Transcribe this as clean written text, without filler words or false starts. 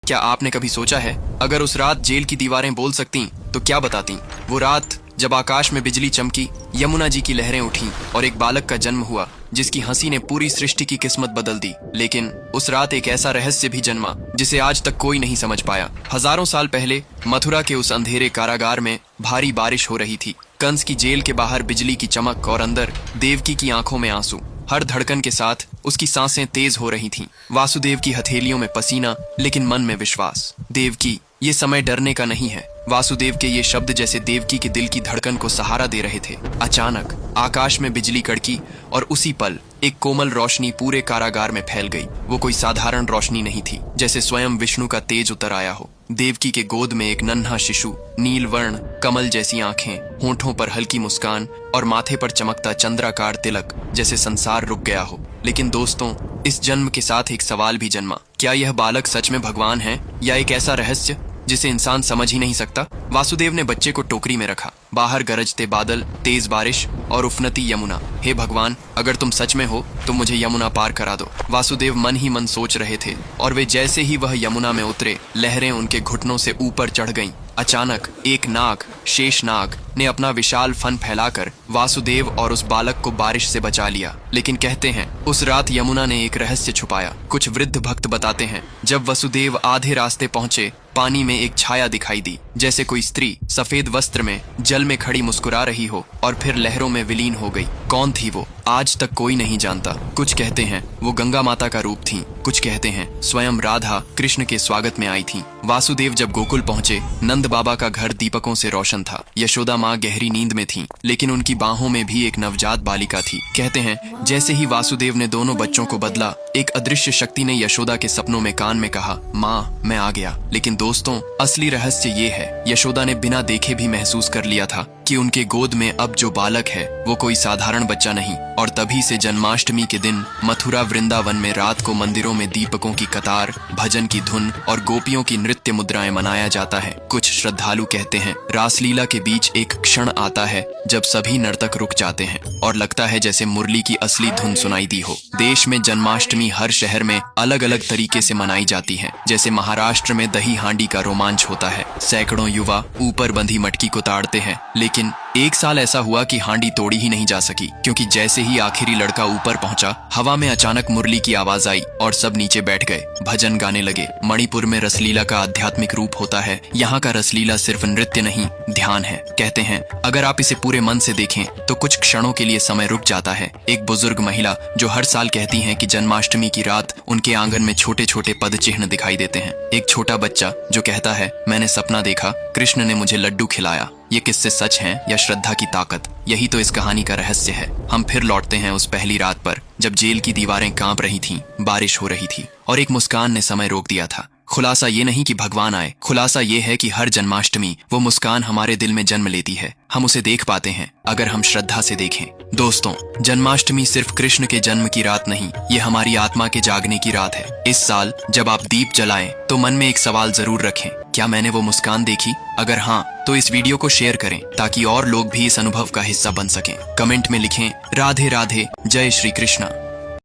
क्या आपने कभी सोचा है, अगर उस रात जेल की दीवारें बोल सकतीं तो क्या बतातीं? वो रात जब आकाश में बिजली चमकी, यमुना जी की लहरें उठीं और एक बालक का जन्म हुआ जिसकी हंसी ने पूरी सृष्टि की किस्मत बदल दी। लेकिन उस रात एक ऐसा रहस्य भी जन्मा जिसे आज तक कोई नहीं समझ पाया। हजारों साल पहले मथुरा के उस अंधेरे कारागार में भारी बारिश हो रही थी। कंस की जेल के बाहर बिजली की चमक और अंदर देवकी की आंखों में आंसू। हर धड़कन के साथ उसकी सांसें तेज हो रही थीं। वासुदेव की हथेलियों में पसीना, लेकिन मन में विश्वास। देवकी, ये समय डरने का नहीं है। वासुदेव के ये शब्द जैसे देवकी के दिल की धड़कन को सहारा दे रहे थे। अचानक आकाश में बिजली कड़की और उसी पल एक कोमल रोशनी पूरे कारागार में फैल गई। वो कोई साधारण रोशनी नहीं थी, जैसे स्वयं विष्णु का तेज उतर आया हो। देवकी के गोद में एक नन्हा शिशु, नील वर्ण, कमल जैसी आंखें, होंठों पर हल्की मुस्कान और माथे पर चमकता चंद्राकार तिलक, जैसे संसार रुक गया हो। लेकिन दोस्तों, इस जन्म के साथ एक सवाल भी जन्मा। क्या यह बालक सच में भगवान है या एक ऐसा रहस्य जिसे इंसान समझ ही नहीं सकता? वासुदेव ने बच्चे को टोकरी में रखा। बाहर गरजते बादल, तेज बारिश और उफनती यमुना। हे भगवान, अगर तुम सच में हो तो मुझे यमुना पार करा दो। वासुदेव मन ही मन सोच रहे थे और वे जैसे ही वह यमुना में उतरे, लहरें उनके घुटनों से ऊपर चढ़ गईं। अचानक एक नाग, शेष नाग, ने अपना विशाल फन फैलाकर वासुदेव और उस बालक को बारिश से बचा लिया। लेकिन कहते हैं, उस रात यमुना ने एक रहस्य छुपाया। कुछ वृद्ध भक्त बताते हैं, जब वसुदेव आधे रास्ते पहुंचे, पानी में एक छाया दिखाई दी, जैसे कोई स्त्री सफेद वस्त्र में जल में खड़ी मुस्कुरा रही हो और फिर लहरों में विलीन हो गई। कौन थी वो? आज तक कोई नहीं जानता। कुछ कहते हैं वो गंगा माता का रूप थी, कुछ कहते हैं स्वयं राधा कृष्ण के स्वागत में आई थी। वासुदेव जब गोकुल पहुंचे, नंद बाबा का घर दीपकों से रोशन था। यशोदा माँ गहरी नींद में थीं, लेकिन उनकी बाहों में भी एक नवजात बालिका थी। कहते हैं, जैसे ही वासुदेव ने दोनों बच्चों को बदला, एक अदृश्य शक्ति ने यशोदा के सपनों में कान में कहा, माँ, मैं आ गया। लेकिन दोस्तों, असली रहस्य ये है, यशोदा ने बिना देखे भी महसूस कर लिया था कि उनके गोद में अब जो बालक है वो कोई साधारण बच्चा नहीं। और तभी से जन्माष्टमी के दिन मथुरा वृंदावन में रात को मंदिरों में दीपकों की कतार, भजन की धुन और गोपियों की नृत्य मुद्राएं मनाया जाता है। कुछ श्रद्धालु कहते हैं, रासलीला के बीच एक क्षण आता है जब सभी नर्तक रुक जाते हैं और लगता है जैसे मुरली की असली धुन सुनाई दी हो। देश में जन्माष्टमी हर शहर में अलग अलग तरीके से मनाई जाती है। जैसे महाराष्ट्र में दही हांडी का रोमांच होता है, सैकड़ों युवा ऊपर बंधी मटकी को ताड़ते हैं। लेकिन एक साल ऐसा हुआ कि हांडी तोड़ी ही नहीं जा सकी, क्योंकि जैसे ही आखिरी लड़का ऊपर पहुंचा, हवा में अचानक मुरली की आवाज आई और सब नीचे बैठ गए, भजन गाने लगे। मणिपुर में रसलीला का आध्यात्मिक रूप होता है। यहाँ का रसलीला सिर्फ नृत्य नहीं, ध्यान है। कहते हैं, अगर आप इसे पूरे मन से देखें तो कुछ क्षणों के लिए समय रुक जाता है। एक बुजुर्ग महिला जो हर साल कहती हैं कि जन्माष्टमी की रात उनके आंगन में छोटे छोटे पद चिन्ह दिखाई देते हैं। एक छोटा बच्चा जो कहता है, मैंने सपना देखा, कृष्ण ने मुझे लड्डू खिलाया। ये किस्से सच हैं या श्रद्धा की ताकत? यही तो इस कहानी का रहस्य है। हम फिर लौटते हैं उस पहली रात पर, जब जेल की दीवारें कांप रही थीं, बारिश हो रही थी और एक मुस्कान ने समय रोक दिया था। खुलासा ये नहीं कि भगवान आए, खुलासा ये है कि हर जन्माष्टमी वो मुस्कान हमारे दिल में जन्म लेती है। हम उसे देख पाते हैं अगर हम श्रद्धा से देखें। दोस्तों, जन्माष्टमी सिर्फ कृष्ण के जन्म की रात नहीं, ये हमारी आत्मा के जागने की रात है। इस साल जब आप दीप जलाएं तो मन में एक सवाल जरूर रखें, क्या मैंने वो मुस्कान देखी? अगर हाँ, तो इस वीडियो को शेयर करें ताकि और लोग भी इस अनुभव का हिस्सा बन सकें। कमेंट में लिखें, राधे राधे, जय श्री कृष्णा।